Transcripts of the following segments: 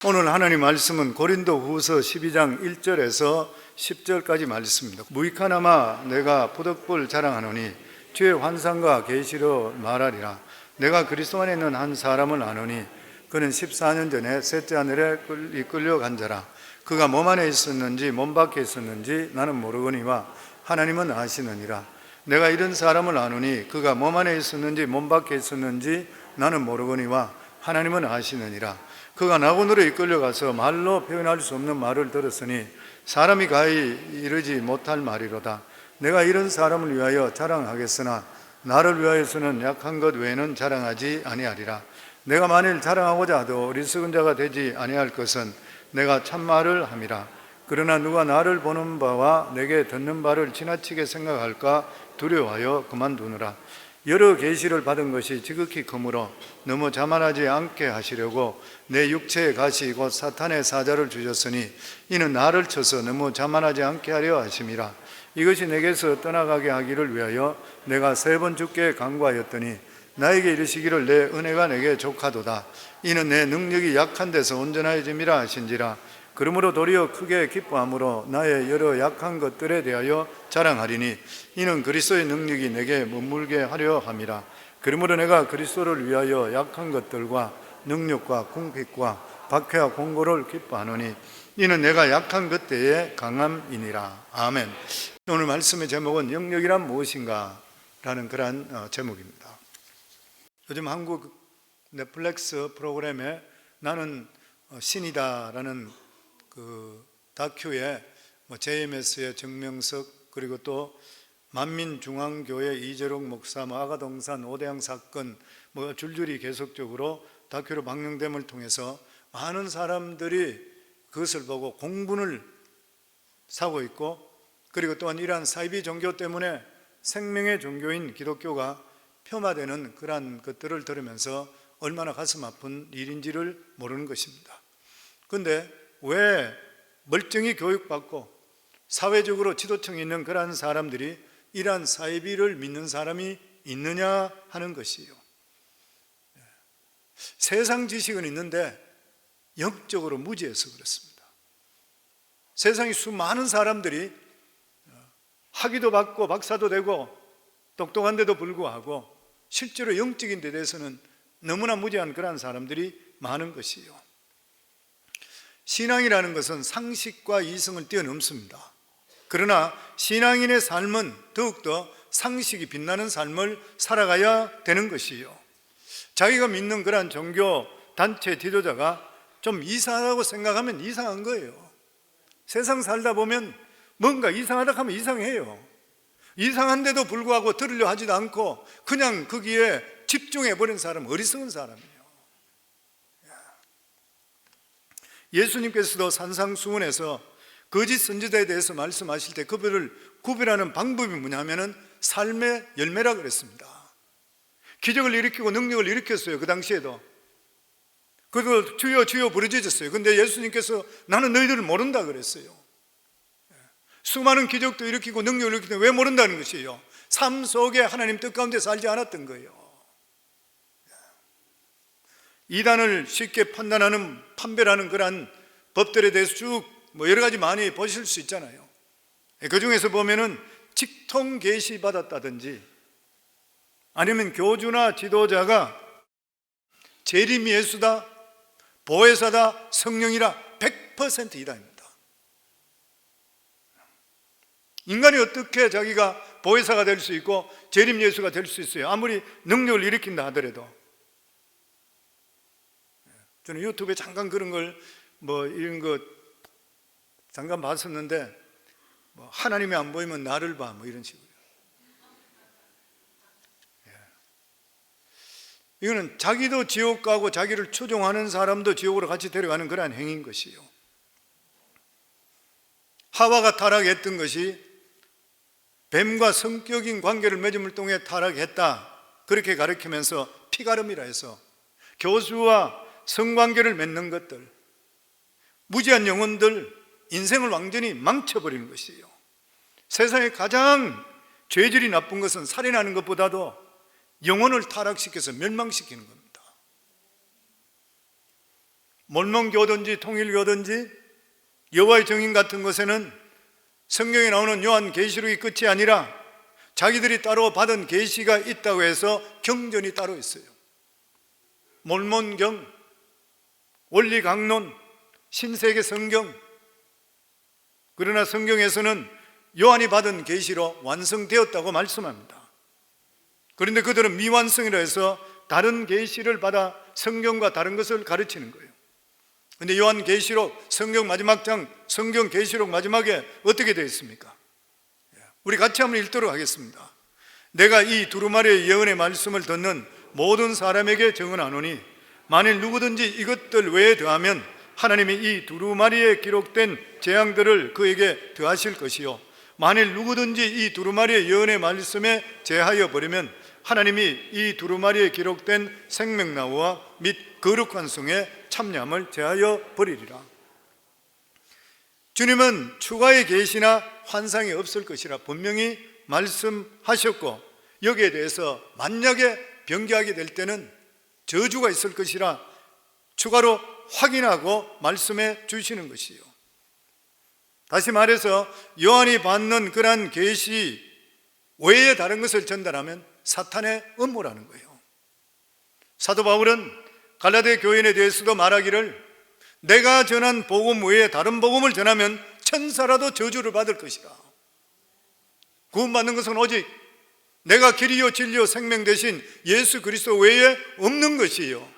오늘 하나님 말씀은 고린도 후서 12장 1절에서 10절까지 말씀입니다. 무익하나마 내가 부득불 자랑하노니 주의 환상과 계시로 말하리라. 내가 그리스도 안에 있는 한 사람을 아노니 그는 14년 전에 셋째 하늘에 이끌려간 자라. 그가 몸 안에 있었는지 몸 밖에 있었는지 나는 모르거니와 하나님은 아시느니라. 내가 이런 사람을 아노니 그가 몸 안에 있었는지 몸 밖에 있었는지 나는 모르거니와 하나님은 아시느니라. 그가 낙원으로 이끌려가서 말로 표현할 수 없는 말을 들었으니 사람이 가히 이르지 못할 말이로다. 내가 이런 사람을 위하여 자랑하겠으나 나를 위하여서는 약한 것 외에는 자랑하지 아니하리라. 내가 만일 자랑하고자 하도 어리석은 자가 되지 아니할 것은 내가 참말을 함이라. 그러나 누가 나를 보는 바와 내게 듣는 바를 지나치게 생각할까 두려워하여 그만두느라. 여러 계시를 받은 것이 지극히 크므로 너무 자만하지 않게 하시려고 내 육체의 가시 곧 사탄의 사자를 주셨으니 이는 나를 쳐서 너무 자만하지 않게 하려 하심이라. 이것이 내게서 떠나가게 하기를 위하여 내가 3번 주께 간구하였더니 나에게 이르시기를 내 은혜가 내게 족하도다. 이는 내 능력이 약한 데서 온전하여짐이라 하신지라. 그러므로 도리어 크게 기뻐함으로 나의 여러 약한 것들에 대하여 자랑하리니 이는 그리스도의 능력이 내게 머물게 하려 함이라. 그러므로 내가 그리스도를 위하여 약한 것들과 능력과 궁핍과 박해와 공고를 기뻐하노니 이는 내가 약한 것 때에 강함이니라. 아멘. 오늘 말씀의 제목은 영역이란 무엇인가? 라는 그러한 제목입니다. 요즘 한국 넷플릭스 프로그램에 나는 신이다 라는 그 다큐에 JMS의 정명석 그리고 또 만민중앙교회 이재록 목사 아가동산 오대양 사건 줄줄이 계속적으로 다큐로 방영됨을 통해서 많은 사람들이 그것을 보고 공분을 사고 있고, 그리고 또한 이러한 사이비 종교 때문에 생명의 종교인 기독교가 폄하되는 그러한 것들을 들으면서 얼마나 가슴 아픈 일인지를 모르는 것입니다. 그런데 왜 멀쩡히 교육받고 사회적으로 지도층이 있는 그러한 사람들이 이러한 사이비를 믿는 사람이 있느냐 하는 것이에요. 세상 지식은 있는데 영적으로 무지해서 그렇습니다. 세상에 수많은 사람들이 학위도 받고 박사도 되고 똑똑한데도 불구하고 실제로 영적인 데 대해서는 너무나 무지한 그러한 사람들이 많은 것이에요. 신앙이라는 것은 상식과 이성을 뛰어넘습니다. 그러나 신앙인의 삶은 더욱더 상식이 빛나는 삶을 살아가야 되는 것이에요. 자기가 믿는 그러한 종교 단체 지도자가 좀 이상하다고 생각하면 이상한 거예요. 세상 살다 보면 뭔가 이상하다 하면 이상해요. 이상한데도 불구하고 들으려 하지도 않고 그냥 거기에 집중해버린 사람은 어리석은 사람이에요. 예수님께서도 산상수훈에서 거짓 선지자에 대해서 말씀하실 때 그들을 구별하는 방법이 뭐냐면은 삶의 열매라 그랬습니다. 기적을 일으키고 능력을 일으켰어요. 그 당시에도 그들 주여 주여 부르짖었어요. 근데 예수님께서 나는 너희들을 모른다 그랬어요. 수많은 기적도 일으키고 능력을 일으키는데 왜 모른다는 것이에요? 삶 속에 하나님 뜻 가운데 살지 않았던 거예요. 이단을 쉽게 판별하는 그러한 법들에 대해서 쭉 여러 가지 많이 보실 수 있잖아요. 그 중에서 보면은 직통 계시 받았다든지 아니면 교주나 지도자가 재림 예수다, 보혜사다, 성령이라 100% 이단입니다. 인간이 어떻게 자기가 보혜사가 될 수 있고 재림 예수가 될 수 있어요? 아무리 능력을 일으킨다 하더라도. 저는 유튜브에 잠깐 그런 걸 이런 거 잠깐 봤었는데 하나님이 안 보이면 나를 봐 이런 식으로. 이거는 자기도 지옥 가고 자기를 추종하는 사람도 지옥으로 같이 데려가는 그러한 행위인 것이요. 하와가 타락했던 것이 뱀과 성격인 관계를 맺음을 통해 타락했다 그렇게 가르치면서 피가름이라 해서 교수와 성관계를 맺는 것들, 무지한 영혼들 인생을 완전히 망쳐버리는 것이에요. 세상에 가장 죄질이 나쁜 것은 살인하는 것보다도 영혼을 타락시켜서 멸망시키는 겁니다. 몰몬교든지 통일교든지 여호와의 증인 같은 것에는 성경에 나오는 요한계시록이 끝이 아니라 자기들이 따로 받은 계시가 있다고 해서 경전이 따로 있어요. 몰몬경, 원리강론, 신세계 성경. 그러나 성경에서는 요한이 받은 계시로 완성되었다고 말씀합니다. 그런데 그들은 미완성이라 해서 다른 계시를 받아 성경과 다른 것을 가르치는 거예요. 그런데 요한계시록 성경 마지막 장, 성경 계시록 마지막에 어떻게 되어 있습니까? 우리 같이 한번 읽도록 하겠습니다. 내가 이 두루마리의 예언의 말씀을 듣는 모든 사람에게 증언하노니 만일 누구든지 이것들 외에 더하면 하나님이 이 두루마리에 기록된 재앙들을 그에게 더하실 것이요 만일 누구든지 이 두루마리의 예언의 말씀에 제하여 버리면 하나님이 이 두루마리에 기록된 생명나무와 및 거룩한 성에 참여함을 제하여 버리리라. 주님은 추가의 계시나 환상이 없을 것이라 분명히 말씀하셨고 여기에 대해서 만약에 변개하게 될 때는 저주가 있을 것이라 추가로 확인하고 말씀해 주시는 것이요. 다시 말해서 요한이 받는 그러한 계시 외에 다른 것을 전달하면 사탄의 음모라는 거예요. 사도 바울은 갈라디아 교인에 대해서도 말하기를 내가 전한 복음 외에 다른 복음을 전하면 천사라도 저주를 받을 것이다. 구원받는 것은 오직 내가 길이요 진리요 생명 되신 예수 그리스도 외에 없는 것이요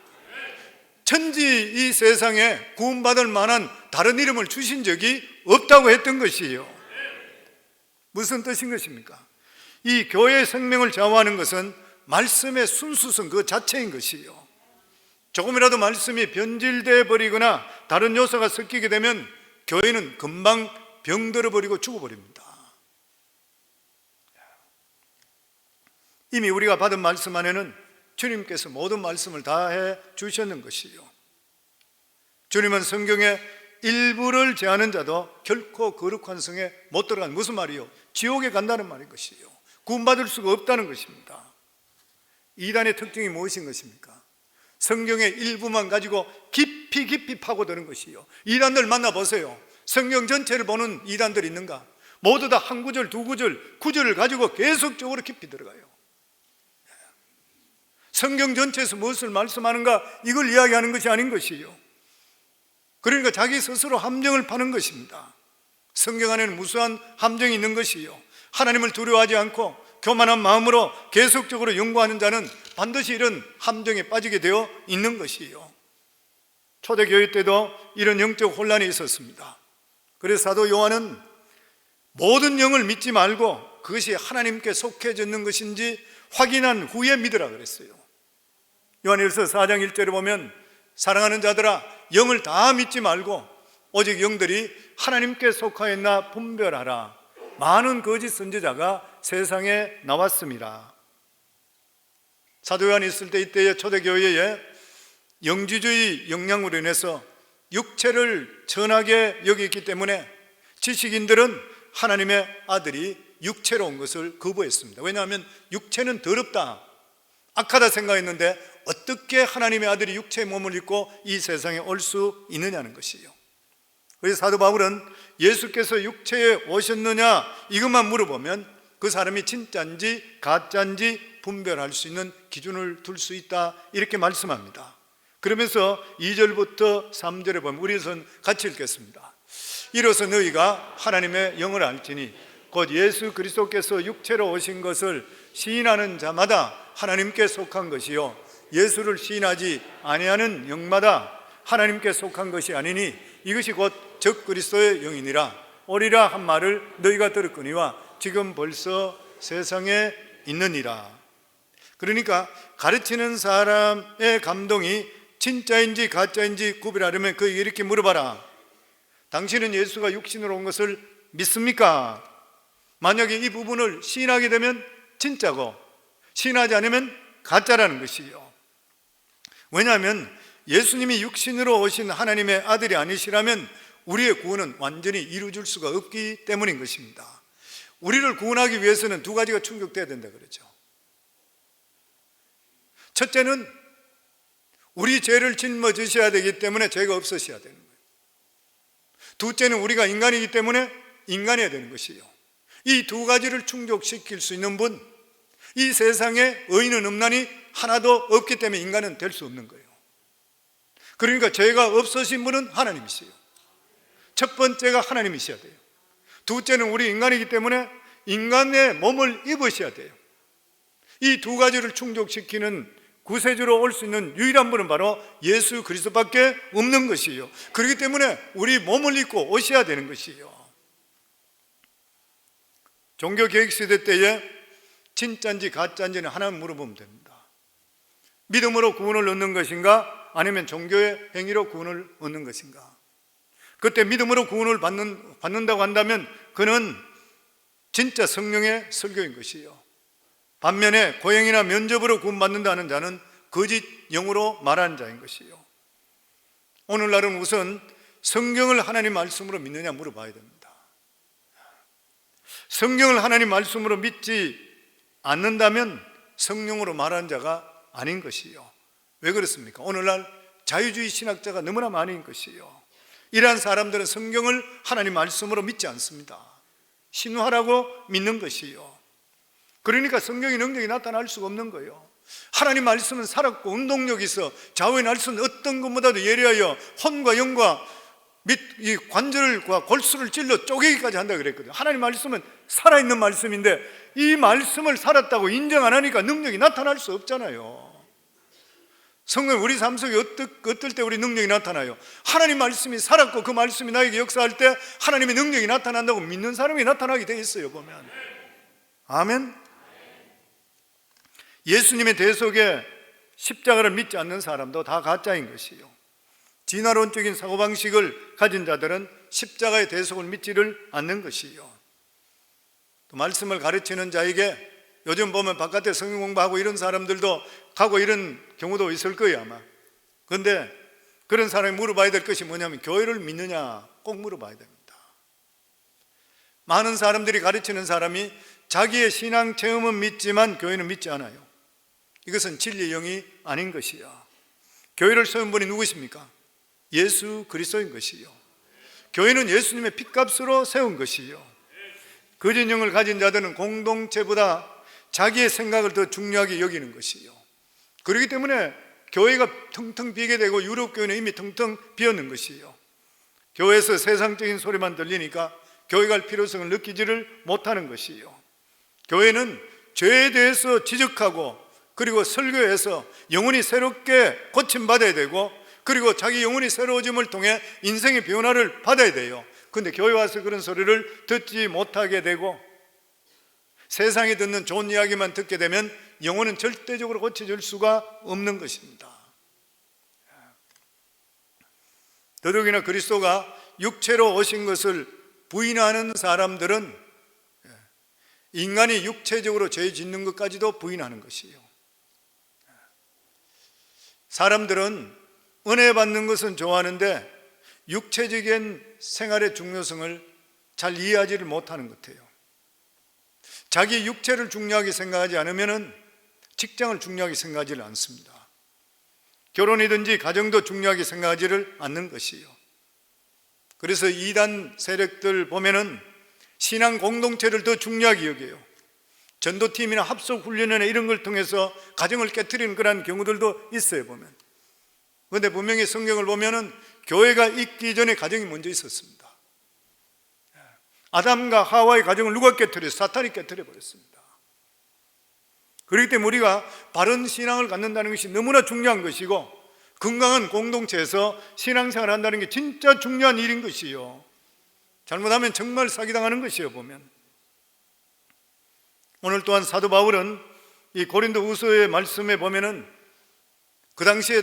천지 이 세상에 구원받을 만한 다른 이름을 주신 적이 없다고 했던 것이요. 무슨 뜻인 것입니까? 이 교회의 생명을 좌우하는 것은 말씀의 순수성 그 자체인 것이요. 조금이라도 말씀이 변질되어 버리거나 다른 요소가 섞이게 되면 교회는 금방 병들어 버리고 죽어버립니다. 이미 우리가 받은 말씀 안에는 주님께서 모든 말씀을 다 해 주셨는 것이요. 주님은 성경에 일부를 제하는 자도 결코 거룩한 성에 못 들어가는, 무슨 말이요? 지옥에 간다는 말인 것이요. 구원받을 수가 없다는 것입니다. 이단의 특징이 무엇인 것입니까? 성경의 일부만 가지고 깊이 파고드는 것이요. 이단들 만나보세요. 성경 전체를 보는 이단들이 있는가? 모두 다 한 구절, 두 구절, 구절을 가지고 계속적으로 깊이 들어가요. 성경 전체에서 무엇을 말씀하는가? 이걸 이야기하는 것이 아닌 것이요. 그러니까 자기 스스로 함정을 파는 것입니다. 성경 안에는 무수한 함정이 있는 것이요. 하나님을 두려워하지 않고 교만한 마음으로 계속적으로 연구하는 자는 반드시 이런 함정에 빠지게 되어 있는 것이요. 초대교회 때도 이런 영적 혼란이 있었습니다. 그래서 사도 요한은 모든 영을 믿지 말고 그것이 하나님께 속해졌는 것인지 확인한 후에 믿으라 그랬어요. 요한일서 4장 1절에 보면 사랑하는 자들아 영을 다 믿지 말고 오직 영들이 하나님께 속하였나 분별하라. 많은 거짓 선지자가 세상에 나왔습니다. 사도 요한이 있을 때 이때의 초대교회에 영지주의 영향으로 인해서 육체를 천하게 여기기 때문에 지식인들은 하나님의 아들이 육체로 온 것을 거부했습니다. 왜냐하면 육체는 더럽다, 악하다 생각했는데 어떻게 하나님의 아들이 육체의 몸을 입고 이 세상에 올 수 있느냐는 것이요. 그래서 사도 바울은 예수께서 육체에 오셨느냐 이것만 물어보면 그 사람이 진짜인지 가짜인지 분별할 수 있는 기준을 둘 수 있다 이렇게 말씀합니다. 그러면서 2절부터 3절에 보면 우리는 같이 읽겠습니다. 이로써 너희가 하나님의 영을 알지니 곧 예수 그리스도께서 육체로 오신 것을 시인하는 자마다 하나님께 속한 것이요 예수를 시인하지 아니하는 영마다 하나님께 속한 것이 아니니 이것이 곧 적 그리스도의 영이니라. 오리라 한 말을 너희가 들었거니와 지금 벌써 세상에 있느니라. 그러니까 가르치는 사람의 감동이 진짜인지 가짜인지 구별하려면 그에게 이렇게 물어봐라. 당신은 예수가 육신으로 온 것을 믿습니까? 만약에 이 부분을 시인하게 되면 진짜고 시인하지 않으면 가짜라는 것이요. 왜냐하면 예수님이 육신으로 오신 하나님의 아들이 아니시라면 우리의 구원은 완전히 이루어질 수가 없기 때문인 것입니다. 우리를 구원하기 위해서는 두 가지가 충족돼야 된다 그러죠. 첫째는 우리 죄를 짊어지셔야 되기 때문에 죄가 없으셔야 되는 거예요. 둘째는 우리가 인간이기 때문에 인간이어야 되는 것이요. 이 두 가지를 충족시킬 수 있는 분, 이 세상에 의인은 없나니 하나도 없기 때문에 인간은 될 수 없는 거예요. 그러니까 죄가 없으신 분은 하나님이시요. 첫 번째가 하나님이셔야 돼요. 둘째는 우리 인간이기 때문에 인간의 몸을 입으셔야 돼요. 이 두 가지를 충족시키는 구세주로 올 수 있는 유일한 분은 바로 예수 그리스도밖에 없는 것이요. 그렇기 때문에 우리 몸을 입고 오셔야 되는 것이요. 종교개혁시대 때에 진짜인지 가짜인지는 하나만 물어보면 됩니다. 믿음으로 구원을 얻는 것인가, 아니면 종교의 행위로 구원을 얻는 것인가. 그때 믿음으로 구원을 받는다고 한다면 그는 진짜 성령의 설교인 것이요. 반면에 고행이나 면접으로 구원받는다는 자는 거짓 영으로 말하는 자인 것이요. 오늘날은 우선 성경을 하나님 말씀으로 믿느냐 물어봐야 됩니다. 성경을 하나님 말씀으로 믿지 않는다면 성령으로 말하는 자가 아닌 것이요. 왜 그렇습니까? 오늘날 자유주의 신학자가 너무나 많은 것이요. 이러한 사람들은 성경을 하나님 말씀으로 믿지 않습니다. 신화라고 믿는 것이요. 그러니까 성경의 능력이 나타날 수가 없는 거예요. 하나님 말씀은 살았고 운동력이 있어 좌우의 날선 어떤 것보다도 예리하여 혼과 영과 및 이 관절과 골수를 찔러 쪼개기까지 한다 그랬거든요. 하나님 말씀은 살아있는 말씀인데 이 말씀을 살았다고 인정 안 하니까 능력이 나타날 수 없잖아요. 성경 우리 삶 속에 어떨 때 우리 능력이 나타나요? 하나님 말씀이 살았고 그 말씀이 나에게 역사할 때 하나님의 능력이 나타난다고 믿는 사람이 나타나게 돼 있어요. 보면 아멘. 예수님의 대속에 십자가를 믿지 않는 사람도 다 가짜인 것이요. 진화론적인 사고방식을 가진 자들은 십자가의 대속을 믿지를 않는 것이요. 또 말씀을 가르치는 자에게 요즘 보면 바깥에 성경 공부하고 이런 사람들도 가고 이런 경우도 있을 거예요 아마. 그런데 그런 사람이 물어봐야 될 것이 뭐냐면 교회를 믿느냐 꼭 물어봐야 됩니다. 많은 사람들이 가르치는 사람이 자기의 신앙 체험은 믿지만 교회는 믿지 않아요. 이것은 진리의 영이 아닌 것이야. 교회를 세운 분이 누구십니까? 예수 그리스도인 것이요. 교회는 예수님의 핏값으로 세운 것이요. 거짓 영을 가진 자들은 공동체보다 자기의 생각을 더 중요하게 여기는 것이요. 그렇기 때문에 교회가 텅텅 비게 되고 유럽 교회는 이미 텅텅 비었는 것이요. 교회에서 세상적인 소리만 들리니까 교회 갈 필요성을 느끼지를 못하는 것이요. 교회는 죄에 대해서 지적하고 그리고 설교해서 영혼이 새롭게 고침받아야 되고 그리고 자기 영혼이 새로워짐을 통해 인생의 변화를 받아야 돼요. 그런데 교회 와서 그런 소리를 듣지 못하게 되고 세상이 듣는 좋은 이야기만 듣게 되면 영혼은 절대적으로 고쳐질 수가 없는 것입니다. 더더욱이나 그리스도가 육체로 오신 것을 부인하는 사람들은 인간이 육체적으로 죄 짓는 것까지도 부인하는 것이에요. 사람들은 은혜 받는 것은 좋아하는데 육체적인 생활의 중요성을 잘 이해하지를 못하는 것 같아요. 자기 육체를 중요하게 생각하지 않으면 직장을 중요하게 생각하지를 않습니다. 결혼이든지 가정도 중요하게 생각하지를 않는 것이에요. 그래서 이단 세력들 보면은 신앙 공동체를 더 중요하게 여겨요. 전도팀이나 합숙훈련이나 이런 걸 통해서 가정을 깨트리는 그런 경우들도 있어요 보면. 그런데 분명히 성경을 보면은 교회가 있기 전에 가정이 먼저 있었습니다. 아담과 하와의 가정을 누가 깨트렸어요? 사탄이 깨트려 버렸습니다. 그렇기 때문에 우리가 바른 신앙을 갖는다는 것이 너무나 중요한 것이고 건강한 공동체에서 신앙생활을 한다는 게 진짜 중요한 일인 것이요. 잘못하면 정말 사기당하는 것이요 보면. 오늘 또한 사도 바울은 이 고린도후서의 말씀에 보면은 그 당시에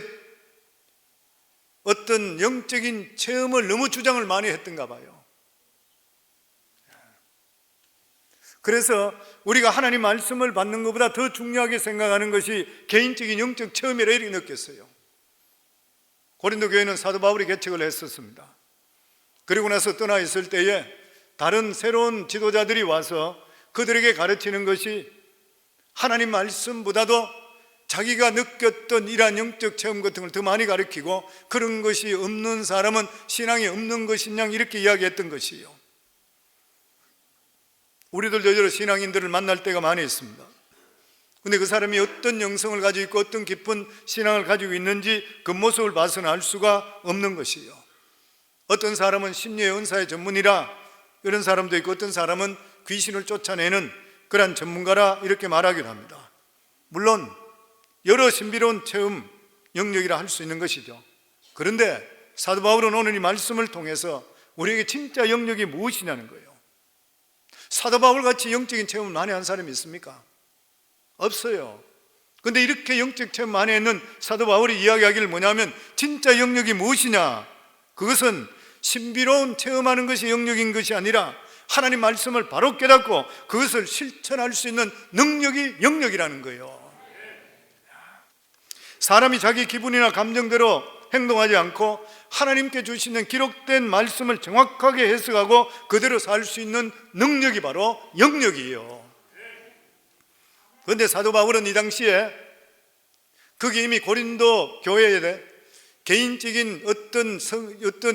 어떤 영적인 체험을 너무 주장을 많이 했던가 봐요. 그래서 우리가 하나님 말씀을 받는 것보다 더 중요하게 생각하는 것이 개인적인 영적 체험이라 이렇게 느꼈어요. 고린도 교회는 사도 바울이 개척을 했었습니다. 그리고 나서 떠나 있을 때에 다른 새로운 지도자들이 와서 그들에게 가르치는 것이 하나님 말씀보다도 자기가 느꼈던 이러한 영적 체험 같은 걸 더 많이 가르치고, 그런 것이 없는 사람은 신앙이 없는 것이냐 이렇게 이야기했던 것이에요. 우리들도 여러 신앙인들을 만날 때가 많이 있습니다. 근데 그 사람이 어떤 영성을 가지고 있고 어떤 깊은 신앙을 가지고 있는지 그 모습을 봐서는 알 수가 없는 것이에요. 어떤 사람은 심리의 은사의 전문이라 이런 사람도 있고, 어떤 사람은 귀신을 쫓아내는 그런 전문가라 이렇게 말하기도 합니다. 물론 여러 신비로운 체험 영역이라 할 수 있는 것이죠. 그런데 사도 바울은 오늘 이 말씀을 통해서 우리에게 진짜 영역이 무엇이냐는 거예요. 사도 바울 같이 영적인 체험을 많이 한 사람이 있습니까? 없어요. 근데 이렇게 영적 체험 많이 했는 사도 바울이 이야기하기를 뭐냐면, 진짜 영역이 무엇이냐, 그것은 신비로운 체험하는 것이 영역인 것이 아니라 하나님 말씀을 바로 깨닫고 그것을 실천할 수 있는 능력이 영역이라는 거예요. 사람이 자기 기분이나 감정대로 행동하지 않고 하나님께 주시는 기록된 말씀을 정확하게 해석하고 그대로 살 수 있는 능력이 바로 영역이에요. 그런데 사도 바울은 이 당시에 그게 이미 고린도 교회에 개인적인 어떤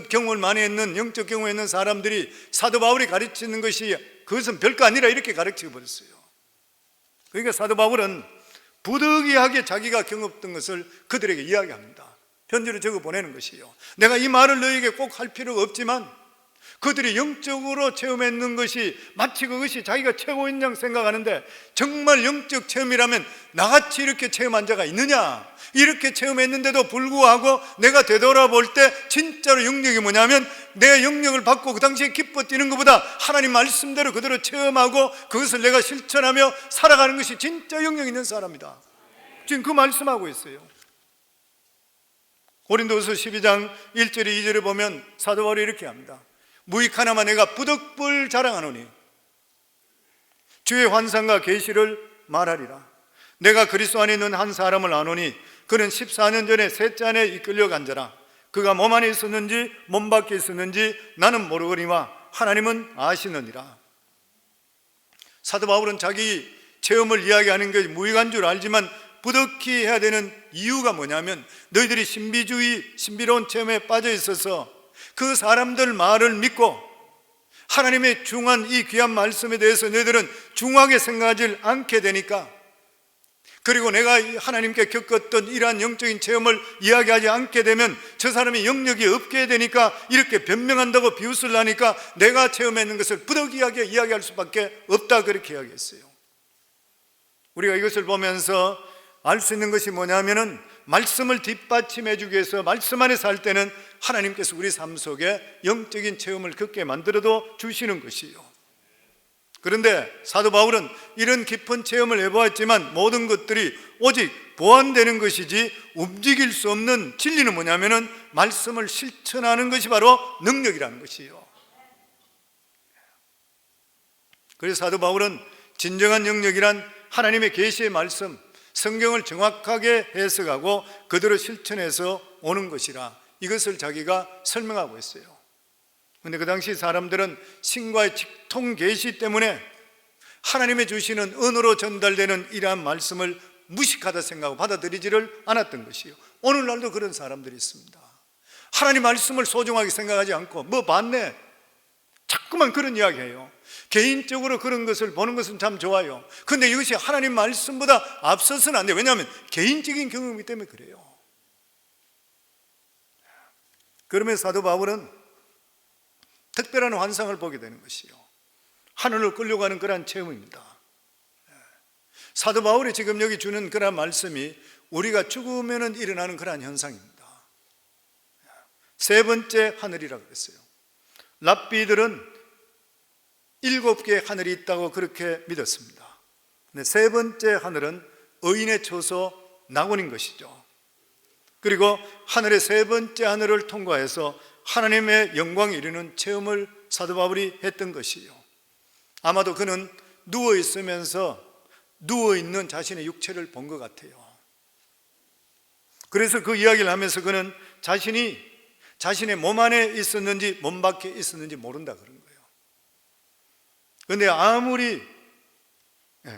경험을 많이 했는, 영적 경험을 했는 사람들이 사도 바울이 가르치는 것이 그것은 별거 아니라 이렇게 가르쳐 버렸어요. 그러니까 사도 바울은 부득이하게 자기가 경험했던 것을 그들에게 이야기합니다. 편지로 적어 보내는 것이에요. 내가 이 말을 너에게 꼭 할 필요가 없지만 그들이 영적으로 체험했는 것이 마치 그것이 자기가 최고인 양 생각하는데, 정말 영적 체험이라면 나같이 이렇게 체험한 자가 있느냐, 이렇게 체험했는데도 불구하고 내가 되돌아볼 때 진짜로 영역이 뭐냐면, 내 영역을 받고 그 당시에 기뻐 뛰는 것보다 하나님 말씀대로 그대로 체험하고 그것을 내가 실천하며 살아가는 것이 진짜 영역 있는 사람이다. 지금 그 말씀하고 있어요. 고린도후서 12장 1절에 2절에 보면 사도 바울이 이렇게 합니다. 무익하나마 내가 부득불 자랑하노니 주의 환상과 계시를 말하리라. 내가 그리스도 안에 있는 한 사람을 아노니 그는 14년 전에 셋째 안에 이끌려 간 자라. 그가 몸 안에 있었는지 몸 밖에 있었는지 나는 모르거니와 하나님은 아시느니라. 사도 바울은 자기 체험을 이야기하는 것이 무익한 줄 알지만 부득이 해야 되는 이유가 뭐냐면, 너희들이 신비로운 체험에 빠져 있어서 그 사람들 말을 믿고 하나님의 중한 이 귀한 말씀에 대해서 너희들은 중하게 생각하지 않게 되니까, 그리고 내가 하나님께 겪었던 이러한 영적인 체험을 이야기하지 않게 되면 저 사람이 영역이 없게 되니까 이렇게 변명한다고 비웃을 하니까 내가 체험했는 것을 부득이하게 이야기할 수밖에 없다, 그렇게 이야기했어요. 우리가 이것을 보면서 알 수 있는 것이 뭐냐면은, 말씀을 뒷받침해 주기 위해서 말씀 안에 살 때는 하나님께서 우리 삶 속에 영적인 체험을 겪게 만들어도 주시는 것이요. 그런데 사도 바울은 이런 깊은 체험을 해보았지만 모든 것들이 오직 보완되는 것이지 움직일 수 없는 진리는 뭐냐면은 말씀을 실천하는 것이 바로 능력이라는 것이요. 그래서 사도 바울은 진정한 영역이란 하나님의 계시의 말씀, 성경을 정확하게 해석하고 그대로 실천해서 오는 것이라, 이것을 자기가 설명하고 있어요. 그런데 그 당시 사람들은 신과의 직통 계시 때문에 하나님의 주시는 은으로 전달되는 이러한 말씀을 무식하다 생각하고 받아들이지를 않았던 것이에요. 오늘날도 그런 사람들이 있습니다. 하나님 말씀을 소중하게 생각하지 않고 뭐 봤네, 자꾸만 그런 이야기해요. 개인적으로 그런 것을 보는 것은 참 좋아요. 그런데 이것이 하나님 말씀보다 앞서서는 안 돼요. 왜냐하면 개인적인 경험이기 때문에 그래요. 그러면서 사도 바울은 특별한 환상을 보게 되는 것이요, 하늘로 끌려가는 그러한 체험입니다. 사도 바울이 지금 여기 주는 그러한 말씀이 우리가 죽으면 일어나는 그러한 현상입니다. 세 번째 하늘이라고 그랬어요. 랍비들은 7개의 하늘이 있다고 그렇게 믿었습니다. 근데 세 번째 하늘은 의인의 처소 낙원인 것이죠. 그리고 하늘의 세 번째 하늘을 통과해서 하나님의 영광에 이르는 체험을 사도 바울이 했던 것이요. 아마도 그는 누워있으면서 누워있는 자신의 육체를 본 것 같아요. 그래서 그 이야기를 하면서 그는 자신의 몸 안에 있었는지 몸 밖에 있었는지 모른다 그런 거예요. 그런데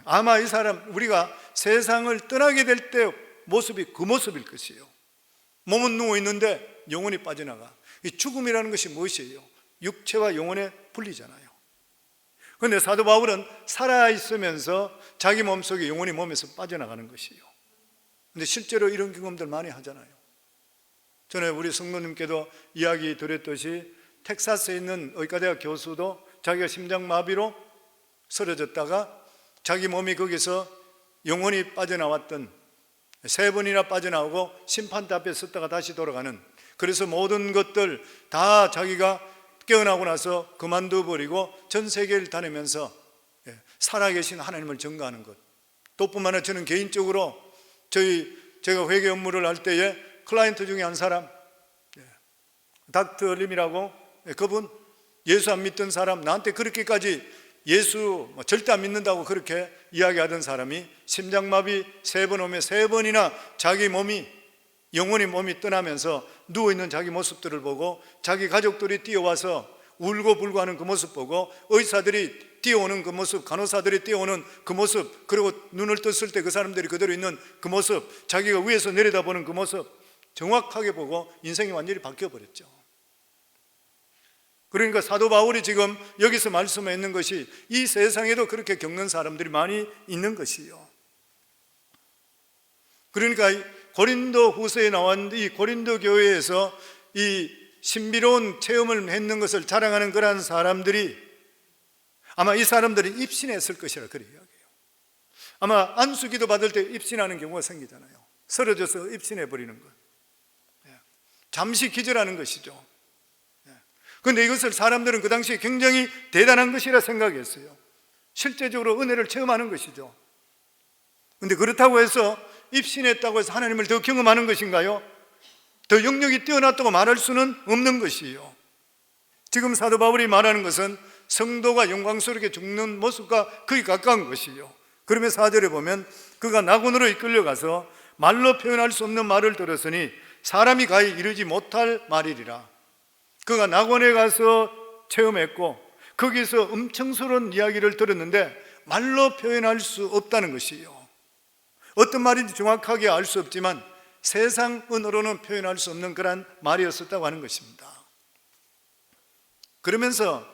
아마 이 사람, 우리가 세상을 떠나게 될 때 모습이 그 모습일 것이에요. 몸은 누워있는데 영혼이 빠져나가. 이 죽음이라는 것이 무엇이에요? 육체와 영혼의 분리잖아요. 그런데 사도 바울은 살아있으면서 자기 몸속에 영혼이 몸에서 빠져나가는 것이에요. 그런데 실제로 이런 경험들 많이 하잖아요. 전에 우리 성도님께도 이야기 드렸듯이 텍사스에 있는 의과대학 교수도 자기가 심장마비로 쓰러졌다가 자기 몸이 거기서 영혼이 빠져나왔던 3번이나 빠져나오고 심판대 앞에 섰다가 다시 돌아가는, 그래서 모든 것들 다 자기가 깨어나고 나서 그만둬버리고 전 세계를 다니면서 살아계신 하나님을 증거하는 것. 또 뿐만 아니라 저는 개인적으로 제가 회계 업무를 할 때에 클라이언트 중에 한 사람, 닥터 림이라고, 그분 예수 안 믿던 사람, 나한테 그렇게까지 예수 절대 안 믿는다고 그렇게 이야기하던 사람이 심장마비 3번 오면 3번이나 자기 몸이, 영혼이 몸이 떠나면서 누워있는 자기 모습들을 보고 자기 가족들이 뛰어와서 울고불고 하는 그 모습 보고 의사들이 뛰어오는 그 모습, 간호사들이 뛰어오는 그 모습, 그리고 눈을 떴을 때 그 사람들이 그대로 있는 그 모습, 자기가 위에서 내려다보는 그 모습 정확하게 보고 인생이 완전히 바뀌어버렸죠. 그러니까 사도 바울이 지금 여기서 말씀해 있는 것이 이 세상에도 그렇게 겪는 사람들이 많이 있는 것이요. 그러니까 고린도 후서에 나온 이 고린도 교회에서 이 신비로운 체험을 했는 것을 자랑하는 그러한 사람들이 아마 이 사람들이 입신했을 것이라 그래 이야기해요. 아마 안수기도 받을 때 입신하는 경우가 생기잖아요. 쓰러져서 입신해버리는 것, 잠시 기절하는 것이죠. 그런데 이것을 사람들은 그 당시에 굉장히 대단한 것이라 생각했어요. 실제적으로 은혜를 체험하는 것이죠. 그런데 그렇다고 해서 입신했다고 해서 하나님을 더 경험하는 것인가요? 더 영역이 뛰어났다고 말할 수는 없는 것이에요. 지금 사도 바울이 말하는 것은 성도가 영광스럽게 죽는 모습과 거의 가까운 것이에요. 그러면 4절에 보면 그가 낙원으로 이끌려가서 말로 표현할 수 없는 말을 들었으니 사람이 가히 이르지 못할 말이리라. 그가 낙원에 가서 체험했고 거기서 엄청스러운 이야기를 들었는데 말로 표현할 수 없다는 것이에요. 어떤 말인지 정확하게 알 수 없지만 세상 언어로는 표현할 수 없는 그런 말이었었다고 하는 것입니다. 그러면서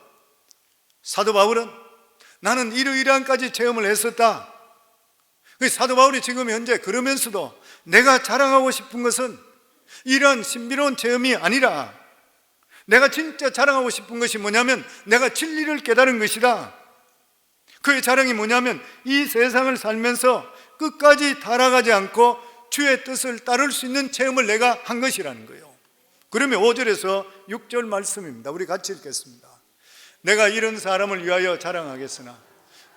사도 바울은 나는 이러이러한까지 체험을 했었다. 사도 바울이 지금 현재 그러면서도 내가 자랑하고 싶은 것은 이런 신비로운 체험이 아니라 내가 진짜 자랑하고 싶은 것이 뭐냐면 내가 진리를 깨달은 것이다. 그의 자랑이 뭐냐면 이 세상을 살면서 끝까지 타락하지 않고 주의 뜻을 따를 수 있는 체험을 내가 한 것이라는 거예요. 그러면 5절에서 6절 말씀입니다. 우리 같이 읽겠습니다. 내가 이런 사람을 위하여 자랑하겠으나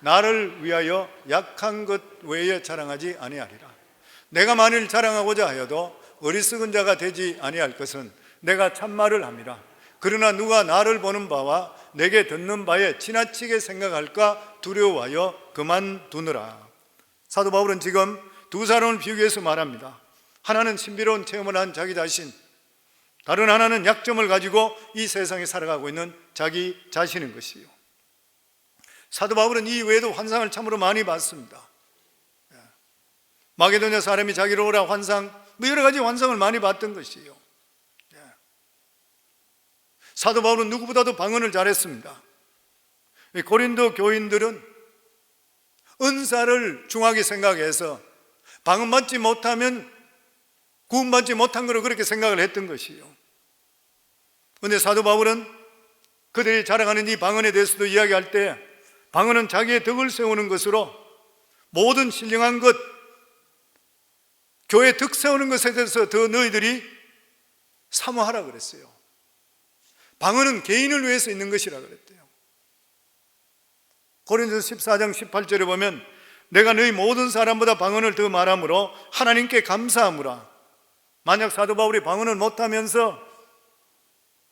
나를 위하여 약한 것 외에 자랑하지 아니하리라. 내가 만일 자랑하고자 하여도 어리석은 자가 되지 아니할 것은 내가 참말을 함이라. 그러나 누가 나를 보는 바와 내게 듣는 바에 지나치게 생각할까 두려워하여 그만두느라. 사도 바울은 지금 두 사람을 비교해서 말합니다. 하나는 신비로운 체험을 한 자기 자신, 다른 하나는 약점을 가지고 이 세상에 살아가고 있는 자기 자신인 것이요. 사도 바울은 이 외에도 환상을 참으로 많이 봤습니다. 마게도냐 사람이 자기를 오라 환상, 여러 가지 환상을 많이 봤던 것이요. 사도 바울은 누구보다도 방언을 잘했습니다. 고린도 교인들은 은사를 중하게 생각해서 방언 받지 못하면 구원받지 못한 거로 그렇게 생각을 했던 것이요. 그런데 사도 바울은 그들이 자랑하는 이 방언에 대해서도 이야기할 때 방언은 자기의 덕을 세우는 것으로 모든 신령한 것, 교회 덕 세우는 것에 대해서 더 너희들이 사모하라 그랬어요. 방언은 개인을 위해서 있는 것이라 그랬대요. 고린도서 14장 18절에 보면 내가 너희 모든 사람보다 방언을 더 말하므로 하나님께 감사하므라. 만약 사도 바울이 방언을 못하면서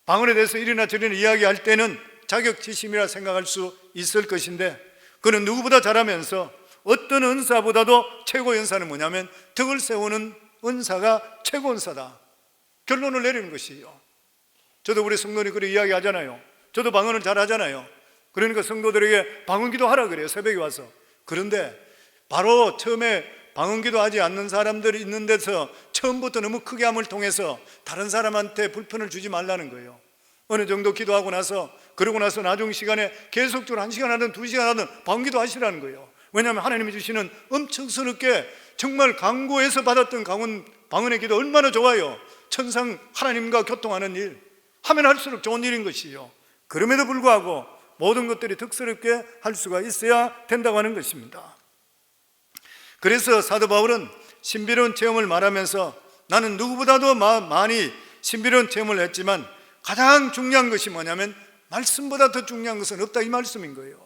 방언에 대해서 이리나 저리나 이야기할 때는 자격지심이라 생각할 수 있을 것인데 그는 누구보다 잘하면서 어떤 은사보다도 최고 은사는 뭐냐면 덕을 세우는 은사가 최고 은사다. 결론을 내리는 것이에요. 저도 우리 성도들이 그렇게 이야기하잖아요. 저도 방언을 잘하잖아요. 그러니까 성도들에게 방언 기도하라 그래요. 새벽에 와서. 그런데 바로 처음에 방언기도 하지 않는 사람들이 있는 데서 처음부터 너무 크게 함을 통해서 다른 사람한테 불편을 주지 말라는 거예요. 어느 정도 기도하고 나서, 그러고 나서 나중 시간에 계속적으로 1시간 하든 2시간 하든 방언기도 하시라는 거예요. 왜냐하면 하나님이 주시는 엄청스럽게 정말 강구해서 받았던 방언의 기도 얼마나 좋아요. 천상 하나님과 교통하는 일, 하면 할수록 좋은 일인 것이요. 그럼에도 불구하고 모든 것들이 덕스럽게 할 수가 있어야 된다고 하는 것입니다. 그래서 사도 바울은 신비로운 체험을 말하면서 나는 누구보다도 많이 신비로운 체험을 했지만 가장 중요한 것이 뭐냐면 말씀보다 더 중요한 것은 없다, 이 말씀인 거예요.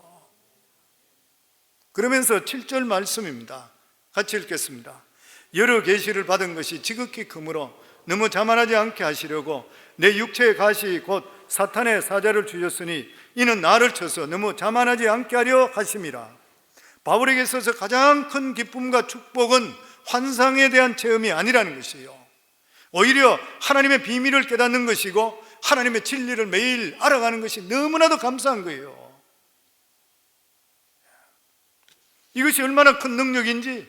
그러면서 7절 말씀입니다. 같이 읽겠습니다. 여러 계시를 받은 것이 지극히 크므로 너무 자만하지 않게 하시려고 내 육체의 가시 곧 사탄의 사자를 주셨으니 이는 나를 쳐서 너무 자만하지 않게 하려 하심이라. 바울에게 있어서 가장 큰 기쁨과 축복은 환상에 대한 체험이 아니라는 것이에요. 오히려 하나님의 비밀을 깨닫는 것이고 하나님의 진리를 매일 알아가는 것이 너무나도 감사한 거예요. 이것이 얼마나 큰 능력인지,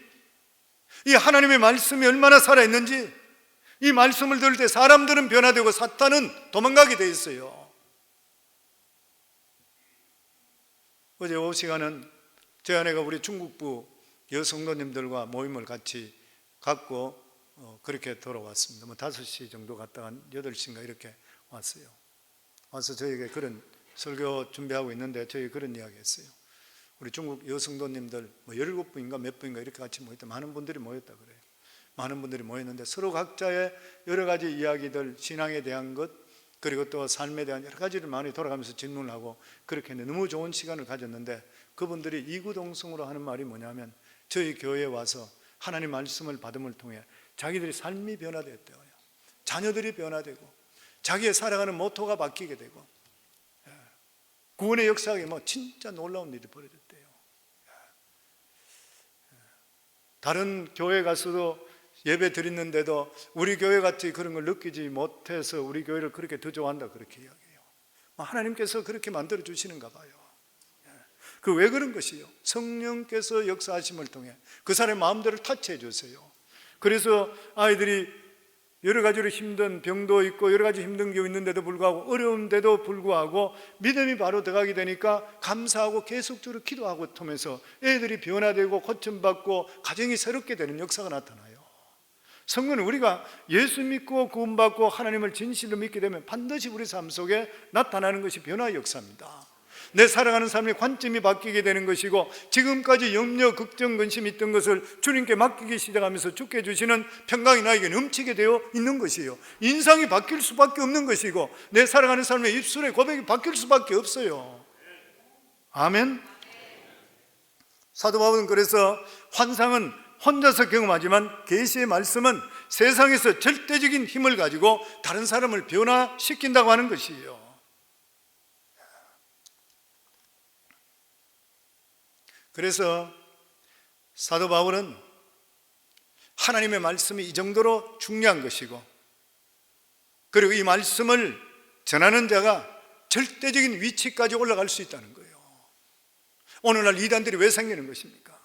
이 하나님의 말씀이 얼마나 살아있는지, 이 말씀을 들을 때 사람들은 변화되고 사탄은 도망가게 돼 있어요. 어제 오후 시간은 제 아내가 우리 중국부 여성도님들과 모임을 같이 갖고 그렇게 돌아왔습니다. 5시 정도 갔다가 한 8시인가 이렇게 왔어요. 와서 저에게 그런 설교 준비하고 있는데 저에게 그런 이야기 했어요. 우리 중국 여성도님들 17분인가 몇 분인가 이렇게 같이 모였다. 많은 분들이 모였다 그래요. 많은 분들이 모였는데 서로 각자의 여러 가지 이야기들, 신앙에 대한 것, 그리고 또 삶에 대한 여러 가지를 많이 돌아가면서 질문을 하고 그렇게 했는데 너무 좋은 시간을 가졌는데 그분들이 이구동성으로 하는 말이 뭐냐면 저희 교회에 와서 하나님 말씀을 받음을 통해 자기들이 삶이 변화됐대요. 자녀들이 변화되고 자기의 살아가는 모토가 바뀌게 되고 구원의 역사에 진짜 놀라운 일이 벌어졌대요. 다른 교회 가서도 예배 드리는데도 우리 교회 같이 그런 걸 느끼지 못해서 우리 교회를 그렇게 더 좋아한다 그렇게 이야기해요. 하나님께서 그렇게 만들어 주시는가 봐요. 그 왜 그런 것이요? 성령께서 역사하심을 통해 그 사람의 마음대로 터치해 주세요. 그래서 아이들이 여러 가지로 힘든 병도 있고 여러 가지 힘든 게 있는데도 불구하고 어려운데도 불구하고 믿음이 바로 들어가게 되니까 감사하고 계속적으로 기도하고 하면서 애들이 변화되고 고침받고 가정이 새롭게 되는 역사가 나타나요. 성경은 우리가 예수 믿고 구원받고 하나님을 진실로 믿게 되면 반드시 우리 삶 속에 나타나는 것이 변화의 역사입니다. 내 살아가는 삶의 관점이 바뀌게 되는 것이고 지금까지 염려, 걱정, 근심이 있던 것을 주님께 맡기기 시작하면서 주께 주시는 평강이 나에게 넘치게 되어 있는 것이에요. 인상이 바뀔 수밖에 없는 것이고 내 살아가는 삶의 입술의 고백이 바뀔 수밖에 없어요. 아멘. 사도 바울은 그래서 환상은 혼자서 경험하지만 계시의 말씀은 세상에서 절대적인 힘을 가지고 다른 사람을 변화시킨다고 하는 것이에요. 그래서 사도 바울은 하나님의 말씀이 이 정도로 중요한 것이고 그리고 이 말씀을 전하는 자가 절대적인 위치까지 올라갈 수 있다는 거예요. 오늘날 이단들이 왜 생기는 것입니까?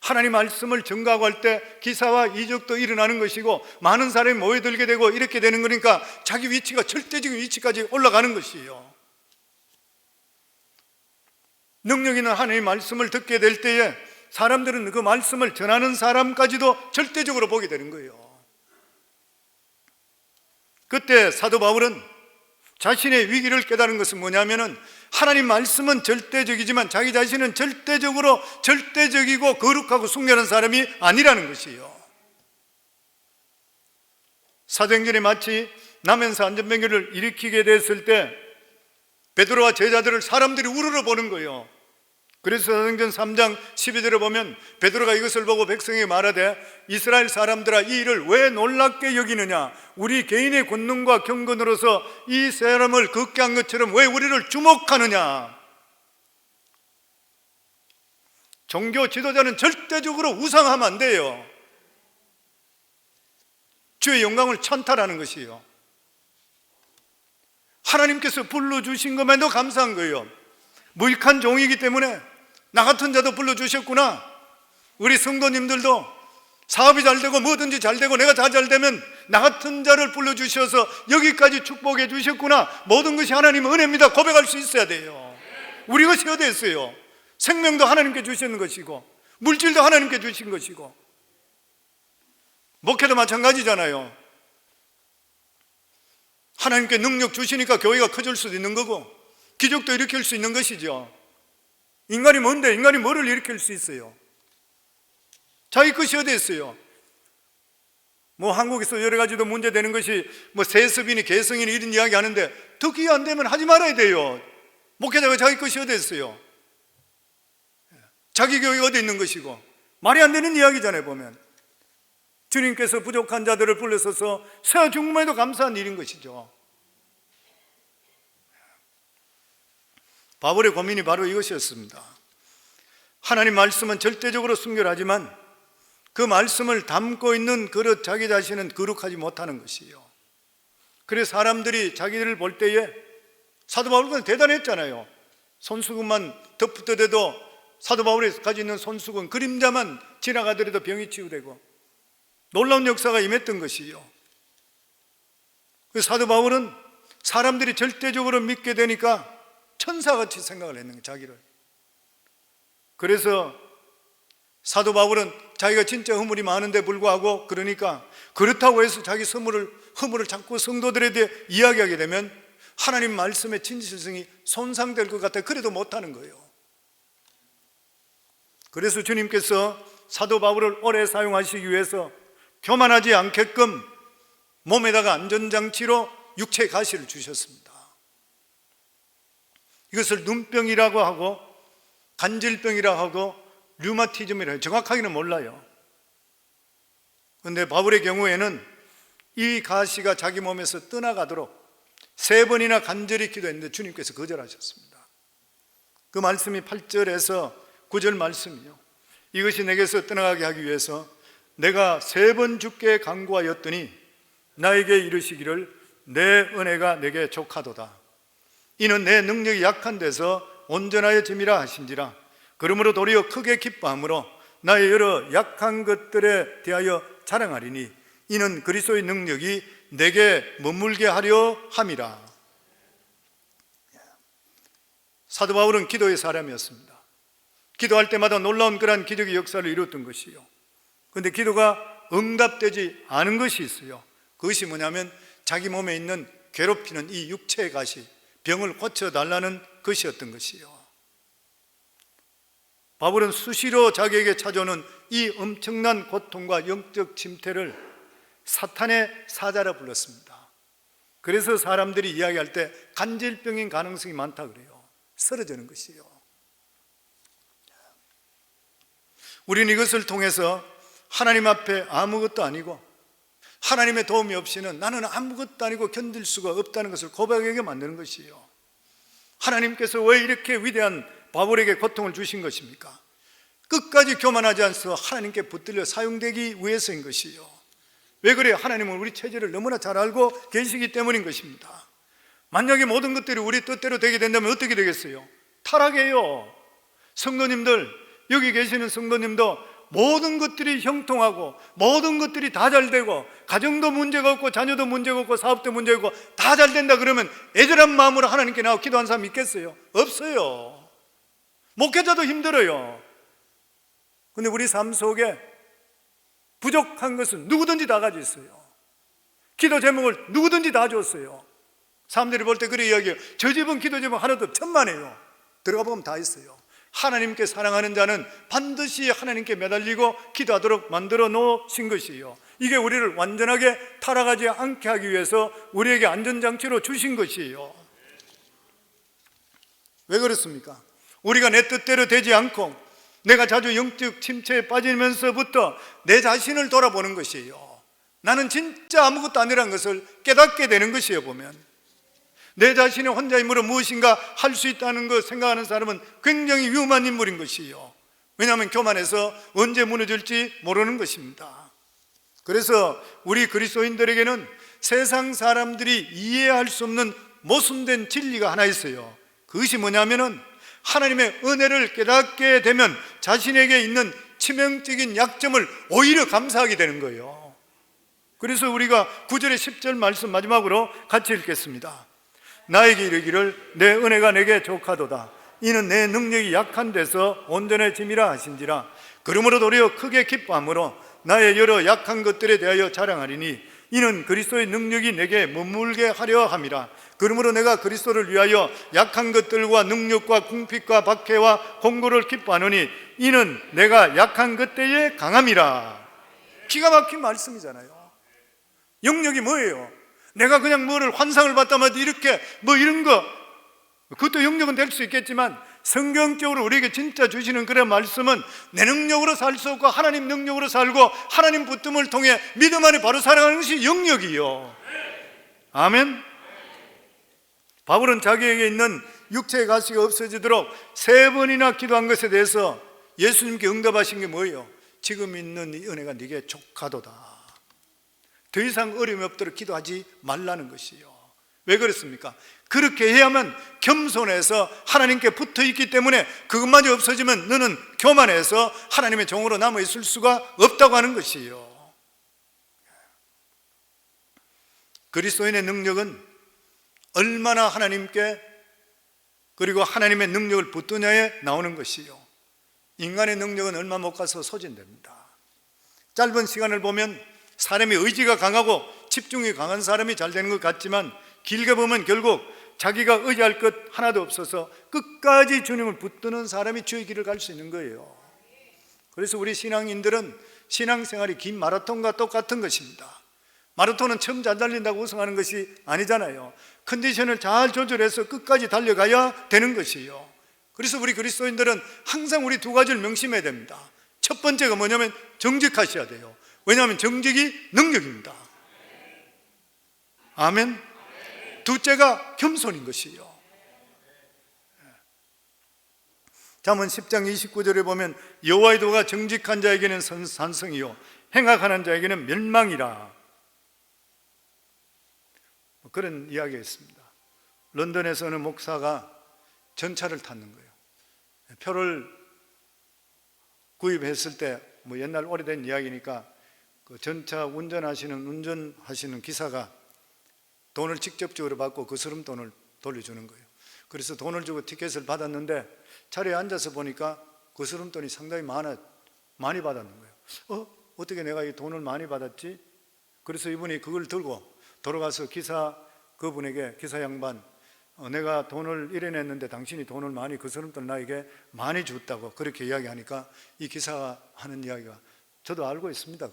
하나님 말씀을 전가하고 할 때 기사와 이적도 일어나는 것이고 많은 사람이 모여들게 되고 이렇게 되는 거니까 자기 위치가 절대적인 위치까지 올라가는 것이에요. 능력 있는 하나님의 말씀을 듣게 될 때에 사람들은 그 말씀을 전하는 사람까지도 절대적으로 보게 되는 거예요. 그때 사도 바울은 자신의 위기를 깨달은 것은 뭐냐면은 하나님 말씀은 절대적이지만 자기 자신은 절대적이고 거룩하고 순결한 사람이 아니라는 것이에요. 사도행전에 마치 남현사 안전병기를 일으키게 됐을 때 베드로와 제자들을 사람들이 우러러 보는 거예요. 그래서 사도행전 3장 12절에 보면 베드로가 이것을 보고 백성에게 말하되 이스라엘 사람들아 이 일을 왜 놀랍게 여기느냐 우리 개인의 권능과 경건으로서 이 사람을 걷게 한 것처럼 왜 우리를 주목하느냐. 종교 지도자는 절대적으로 우상하면 안 돼요. 주의 영광을 찬탈하는 것이에요. 하나님께서 불러주신 것만도 감사한 거예요. 무익한 종이기 때문에 나 같은 자도 불러주셨구나. 우리 성도님들도 사업이 잘 되고 뭐든지 잘 되고 내가 잘 되면 나 같은 자를 불러주셔서 여기까지 축복해 주셨구나, 모든 것이 하나님의 은혜입니다 고백할 수 있어야 돼요. 우리 것이 어디 있어요? 생명도 하나님께 주시는 것이고 물질도 하나님께 주신 것이고, 목회도 마찬가지잖아요. 하나님께 능력 주시니까 교회가 커질 수도 있는 거고 기적도 일으킬 수 있는 것이죠. 인간이 뭔데, 인간이 뭐를 일으킬 수 있어요? 자기 것이 어디 있어요? 뭐 한국에서 여러 가지도 문제되는 것이 뭐 세습이니 개성이니 이런 이야기 하는데 듣기 안 되면 하지 말아야 돼요. 목회자가 자기 것이 어디 있어요? 자기 교회가 어디 있는 것이고, 말이 안 되는 이야기잖아요. 보면 주님께서 부족한 자들을 불러서서 세아 중금에도 감사한 일인 것이죠. 바울의 고민이 바로 이것이었습니다. 하나님 말씀은 절대적으로 순결하지만 그 말씀을 담고 있는 그릇 자기 자신은 거룩하지 못하는 것이에요. 그래서 사람들이 자기들을 볼 때에, 사도 바울은 대단했잖아요. 손수건만 덮어대도 사도 바울이 가지고 있는 손수건 그림자만 지나가더라도 병이 치유되고 놀라운 역사가 임했던 것이요. 사도 바울은 사람들이 절대적으로 믿게 되니까 천사같이 생각을 했는 거예요, 자기를. 그래서 사도 바울은 자기가 진짜 허물이 많은데 불구하고, 그러니까 그렇다고 해서 자기 허물을 자꾸 성도들에게 이야기하게 되면 하나님 말씀의 진실성이 손상될 것 같아 그래도 못하는 거예요. 그래서 주님께서 사도 바울을 오래 사용하시기 위해서 교만하지 않게끔 몸에다가 안전장치로 육체 가시를 주셨습니다. 이것을 눈병이라고 하고 간질병이라고 하고 류마티즘이라고 해요. 정확하게는 몰라요. 그런데 바울의 경우에는 이 가시가 자기 몸에서 떠나가도록 3번이나 간절히 기도했는데 주님께서 거절하셨습니다. 그 말씀이 8절에서 9절 말씀이요. 이것이 내게서 떠나가게 하기 위해서 내가 3번 주께 간구하였더니 나에게 이르시기를 내 은혜가 내게 족하도다. 이는 내 능력이 약한 데서 온전하여 짐이라 하신지라. 그러므로 도리어 크게 기뻐함으로 나의 여러 약한 것들에 대하여 자랑하리니 이는 그리스도의 능력이 내게 머물게 하려 함이라. 사도 바울은 기도의 사람이었습니다. 기도할 때마다 놀라운 그러한 기적의 역사를 이뤘던 것이요. 그런데 기도가 응답되지 않은 것이 있어요. 그것이 뭐냐면 자기 몸에 있는 괴롭히는 이 육체의 가시, 병을 고쳐달라는 것이었던 것이요. 바울은 수시로 자기에게 찾아오는 이 엄청난 고통과 영적 침태를 사탄의 사자라 불렀습니다. 그래서 사람들이 이야기할 때 간질병인 가능성이 많다 그래요. 쓰러지는 것이요. 우리는 이것을 통해서 하나님 앞에 아무것도 아니고 하나님의 도움이 없이는 나는 아무것도 아니고 견딜 수가 없다는 것을 고백하게 만드는 것이요. 하나님께서 왜 이렇게 위대한 바울에게 고통을 주신 것입니까? 끝까지 교만하지 않고 하나님께 붙들려 사용되기 위해서인 것이요. 왜 그래요? 하나님은 우리 체질을 너무나 잘 알고 계시기 때문인 것입니다. 만약에 모든 것들이 우리 뜻대로 되게 된다면 어떻게 되겠어요? 타락해요. 성도님들, 여기 계시는 성도님도 모든 것들이 형통하고 모든 것들이 다 잘 되고 가정도 문제가 없고 자녀도 문제가 없고 사업도 문제가 없고 다 잘 된다 그러면 애절한 마음으로 하나님께 나와 기도한 사람 있겠어요? 없어요. 목회자도 힘들어요. 근데 우리 삶 속에 부족한 것은 누구든지 다 가지고 있어요. 기도 제목을 누구든지 다 줬어요. 사람들이 볼 때 그래 이야기해요. 저 집은 기도 제목 하나도 천만에요. 들어가 보면 다 있어요. 하나님께 사랑하는 자는 반드시 하나님께 매달리고 기도하도록 만들어 놓으신 것이에요. 이게 우리를 완전하게 타락하지 않게 하기 위해서 우리에게 안전장치로 주신 것이에요. 왜 그렇습니까? 우리가 내 뜻대로 되지 않고 내가 자주 영적 침체에 빠지면서부터 내 자신을 돌아보는 것이에요. 나는 진짜 아무것도 아니라는 것을 깨닫게 되는 것이에요. 보면 내 자신이 혼자 힘으로 무엇인가 할 수 있다는 것 생각하는 사람은 굉장히 위험한 인물인 것이에요. 왜냐하면 교만해서 언제 무너질지 모르는 것입니다. 그래서 우리 그리스도인들에게는 세상 사람들이 이해할 수 없는 모순된 진리가 하나 있어요. 그것이 뭐냐면은 하나님의 은혜를 깨닫게 되면 자신에게 있는 치명적인 약점을 오히려 감사하게 되는 거예요. 그래서 우리가 9절의 10절 말씀 마지막으로 같이 읽겠습니다. 나에게 이르기를 내 은혜가 내게 족하도다. 이는 내 능력이 약한 데서 온전해짐이라 하신지라. 그러므로 도리어 크게 기뻐함으로 나의 여러 약한 것들에 대하여 자랑하리니 이는 그리스도의 능력이 내게 머물게 하려 함이라. 그러므로 내가 그리스도를 위하여 약한 것들과 능력과 궁핍과 박해와 공고를 기뻐하노니 이는 내가 약한 것 때에 강함이라. 기가 막힌 말씀이잖아요. 영역이 뭐예요? 내가 그냥 뭐를 환상을 봤다면 이렇게 뭐 이런 거, 그것도 영역은 될 수 있겠지만 성경적으로 우리에게 진짜 주시는 그런 말씀은 내 능력으로 살 수 없고 하나님 능력으로 살고 하나님 붙듦을 통해 믿음 안에 바로 살아가는 것이 영역이요. 아멘. 바울은 자기에게 있는 육체의 가시가 없어지도록 3번이나 기도한 것에 대해서 예수님께 응답하신 게 뭐예요? 지금 있는 이 은혜가 네게 족하도다. 더 이상 어려움이 없도록 기도하지 말라는 것이요. 왜 그렇습니까? 그렇게 해야만 겸손해서 하나님께 붙어있기 때문에 그것마저 없어지면 너는 교만해서 하나님의 종으로 남아있을 수가 없다고 하는 것이요. 그리스도인의 능력은 얼마나 하나님께 그리고 하나님의 능력을 붙드냐에 나오는 것이요. 인간의 능력은 얼마 못 가서 소진됩니다. 짧은 시간을 보면 사람의 의지가 강하고 집중이 강한 사람이 잘 되는 것 같지만 길게 보면 결국 자기가 의지할 것 하나도 없어서 끝까지 주님을 붙드는 사람이 주의 길을 갈 수 있는 거예요. 그래서 우리 신앙인들은 신앙생활이 긴 마라톤과 똑같은 것입니다. 마라톤은 처음 잘 달린다고 우승하는 것이 아니잖아요. 컨디션을 잘 조절해서 끝까지 달려가야 되는 것이에요. 그래서 우리 그리스도인들은 항상 우리 2가지를 명심해야 됩니다. 첫 번째가 뭐냐면 정직하셔야 돼요. 왜냐하면 정직이 능력입니다. 아멘. 둘째가 겸손인 것이요. 잠언 10장 29절에 보면 여호와의 도가 정직한 자에게는 산성이요 행악하는 자에게는 멸망이라. 그런 이야기가 있습니다. 런던에서 어느 목사가 전차를 탔는 거예요. 표를 구입했을 때 뭐 옛날 오래된 이야기니까 그 전차 운전하시는 기사가 돈을 직접적으로 받고 그 서름돈을 돌려주는 거예요. 그래서 돈을 주고 티켓을 받았는데 자리에 앉아서 보니까 그 서름돈이 상당히 많이 받았는 거예요. 어떻게 내가 이 돈을 많이 받았지? 그래서 이분이 그걸 들고 돌아가서 그분에게 기사 양반, 내가 돈을 이래 냈는데 당신이 돈을 많이 그 서름돈 나에게 많이 줬다고 그렇게 이야기하니까 이 기사가 하는 이야기가 저도 알고 있습니다.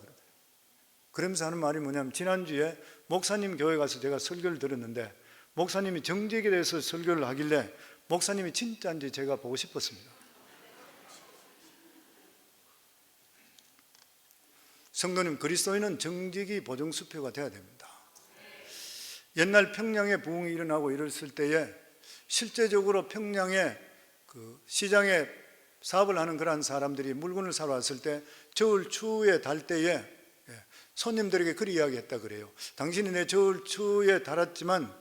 그러면서 하는 말이 뭐냐면 지난주에 목사님 교회 가서 제가 설교를 들었는데 목사님이 정직에 대해서 설교를 하길래 목사님이 진짜인지 제가 보고 싶었습니다. 성도님, 그리스도인은 정직이 보정수표가 되어야 됩니다. 옛날 평양에 부흥이 일어나고 이랬을 때에 실제적으로 평양에 그 시장에 사업을 하는 그런 사람들이 물건을 사러 왔을 때 겨울 추위에 달 때에 손님들에게 그리 이야기했다 그래요. 당신이 내 겨울 추위에 달았지만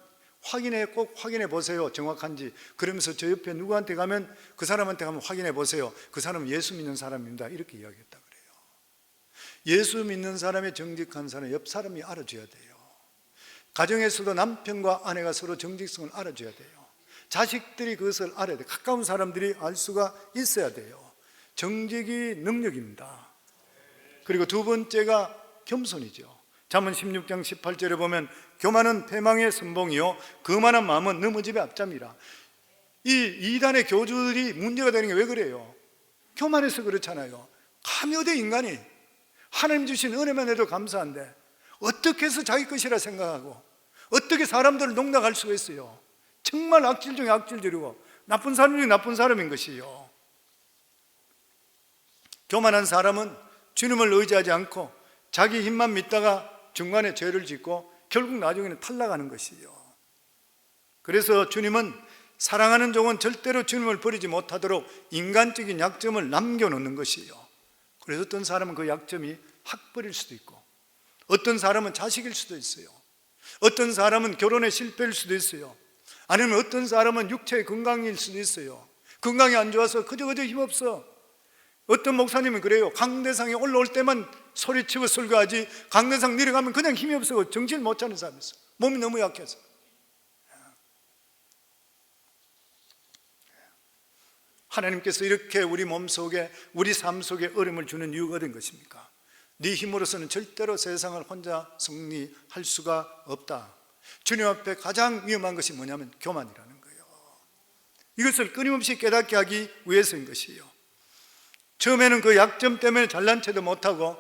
꼭 확인해 보세요, 정확한지. 그러면서 저 옆에 누구한테 가면 그 사람한테 가면 확인해 보세요. 그 사람은 예수 믿는 사람입니다. 이렇게 이야기했다 그래요. 예수 믿는 사람의 정직한 사람 옆 사람이 알아줘야 돼요. 가정에서도 남편과 아내가 서로 정직성을 알아줘야 돼요. 자식들이 그것을 알아야 돼요. 가까운 사람들이 알 수가 있어야 돼요. 정직이 능력입니다. 그리고 두 번째가 겸손이죠. 잠언 16장 18절에 보면 교만은 패망의 선봉이요 거만한 마음은 넘어짐의 앞잠이라. 이 이단의 교주들이 문제가 되는 게 왜 그래요? 교만해서 그렇잖아요. 가묘대 인간이 하나님 주신 은혜만 해도 감사한데 어떻게 해서 자기 것이라 생각하고 어떻게 사람들을 농락할 수가 있어요? 정말 악질 중에 악질들이고 나쁜 사람 중에 나쁜 사람인 것이요. 교만한 사람은 주님을 의지하지 않고 자기 힘만 믿다가 중간에 죄를 짓고 결국 나중에는 탈락하는 것이요. 그래서 주님은 사랑하는 종은 절대로 주님을 버리지 못하도록 인간적인 약점을 남겨놓는 것이요. 그래서 어떤 사람은 그 약점이 학벌일 수도 있고 어떤 사람은 자식일 수도 있어요. 어떤 사람은 결혼에 실패일 수도 있어요. 아니면 어떤 사람은 육체의 건강일 수도 있어요. 건강이 안 좋아서 그저 힘없어. 어떤 목사님은 그래요. 강대상에 올라올 때만 소리치고 설교하지 강대상 내려가면 그냥 힘이 없어서 정신을 못 차는 사람이 있어요. 몸이 너무 약해서. 하나님께서 이렇게 우리 몸속에, 우리 삶 속에 어려움을 주는 이유가 어떤 것입니까? 네 힘으로서는 절대로 세상을 혼자 승리할 수가 없다. 주님 앞에 가장 위험한 것이 뭐냐면 교만이라는 거예요. 이것을 끊임없이 깨닫게 하기 위해서인 것이에요. 처음에는 그 약점 때문에 잘난 체도 못하고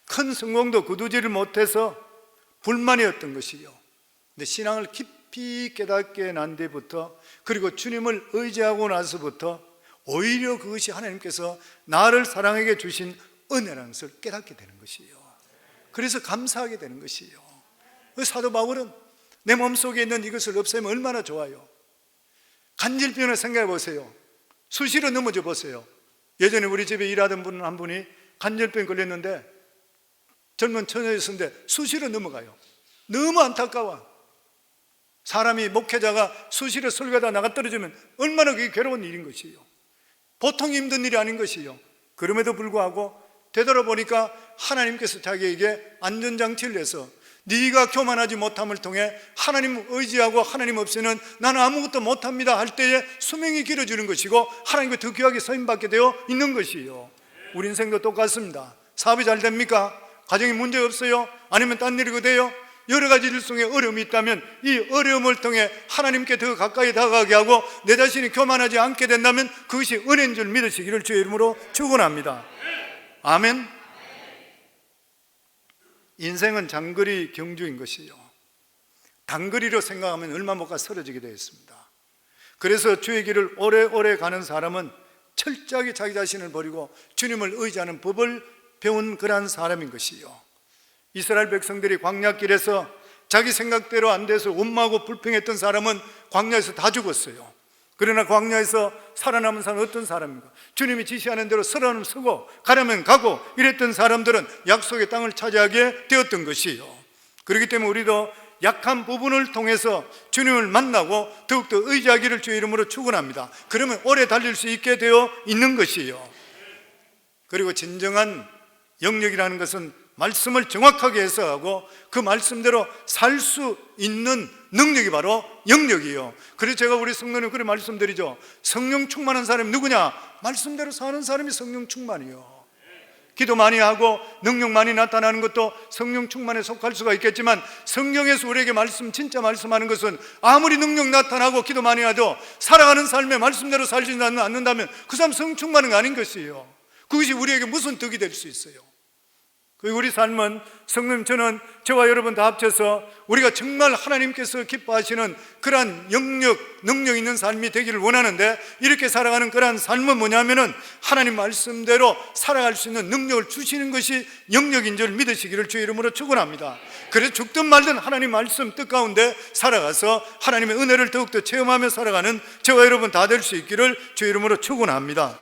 큰 성공도 거두지를 못해서 불만이었던 것이요. 근데 신앙을 깊이 깨닫게 난 뒤부터, 그리고 주님을 의지하고 나서부터 오히려 그것이 하나님께서 나를 사랑하게 주신 은혜라는 것을 깨닫게 되는 것이에요. 그래서 감사하게 되는 것이에요. 사도 바울은 내 몸속에 있는 이것을 없애면 얼마나 좋아요. 간질병을 생각해 보세요. 수시로 넘어져 보세요. 예전에 우리 집에 일하던 분 한 분이 간질병 걸렸는데 젊은 처녀였는데 수시로 넘어가요. 너무 안타까워. 사람이, 목회자가 수시로 설교하다 나가 떨어지면 얼마나 그게 괴로운 일인 것이에요. 보통 힘든 일이 아닌 것이에요. 그럼에도 불구하고 되돌아보니까 하나님께서 자기에게 안전장치를 내서 네가 교만하지 못함을 통해 하나님 의지하고 하나님 없이는 나는 아무것도 못합니다 할 때에 수명이 길어지는 것이고 하나님께 더 귀하게 쓰임받게 되어 있는 것이에요. 우리 인생도 똑같습니다. 사업이 잘 됩니까? 가정에 문제 없어요? 아니면 딴 일이 돼요? 여러 가지 일 속에 어려움이 있다면 이 어려움을 통해 하나님께 더 가까이 다가가게 하고 내 자신이 교만하지 않게 된다면 그것이 은혜인 줄 믿으시기를 주의 이름으로 축원합니다. 아멘. 인생은 장거리 경주인 것이요, 단거리로 생각하면 얼마 못 가 쓰러지게 되어 있습니다. 그래서 주의 길을 오래오래 가는 사람은 철저하게 자기 자신을 버리고 주님을 의지하는 법을 배운 그러한 사람인 것이요, 이스라엘 백성들이 광야길에서 자기 생각대로 안 돼서 원망하고 불평했던 사람은 광야에서 다 죽었어요. 그러나 광야에서 살아남은 사람은 어떤 사람입니까? 주님이 지시하는 대로 서라면 서고 가려면 가고 이랬던 사람들은 약속의 땅을 차지하게 되었던 것이에요. 그렇기 때문에 우리도 약한 부분을 통해서 주님을 만나고 더욱더 의지하기를 주의 이름으로 축원합니다. 그러면 오래 달릴 수 있게 되어 있는 것이에요. 그리고 진정한 영역이라는 것은 말씀을 정확하게 해석하고 그 말씀대로 살 수 있는 능력이 바로 영역이에요. 그래서 제가 우리 성도님 그렇게 말씀드리죠. 성령 충만한 사람이 누구냐? 말씀대로 사는 사람이 성령 충만이요. 기도 많이 하고 능력 많이 나타나는 것도 성령 충만에 속할 수가 있겠지만, 성경에서 우리에게 진짜 말씀하는 것은 아무리 능력 나타나고 기도 많이 해도 살아가는 삶에 말씀대로 살지 않는다면 그 사람 성령 충만은 아닌 것이에요. 그것이 우리에게 무슨 덕이 될 수 있어요? 우리 삶은 성령, 저는 저와 여러분 다 합쳐서 우리가 정말 하나님께서 기뻐하시는 그러한 영역, 능력 있는 삶이 되기를 원하는데, 이렇게 살아가는 그러한 삶은 뭐냐면은 하나님 말씀대로 살아갈 수 있는 능력을 주시는 것이 영역인 줄 믿으시기를 주의 이름으로 축원합니다. 그래서 죽든 말든 하나님 말씀 뜻 가운데 살아가서 하나님의 은혜를 더욱더 체험하며 살아가는 저와 여러분 다 될 수 있기를 주의 이름으로 축원합니다.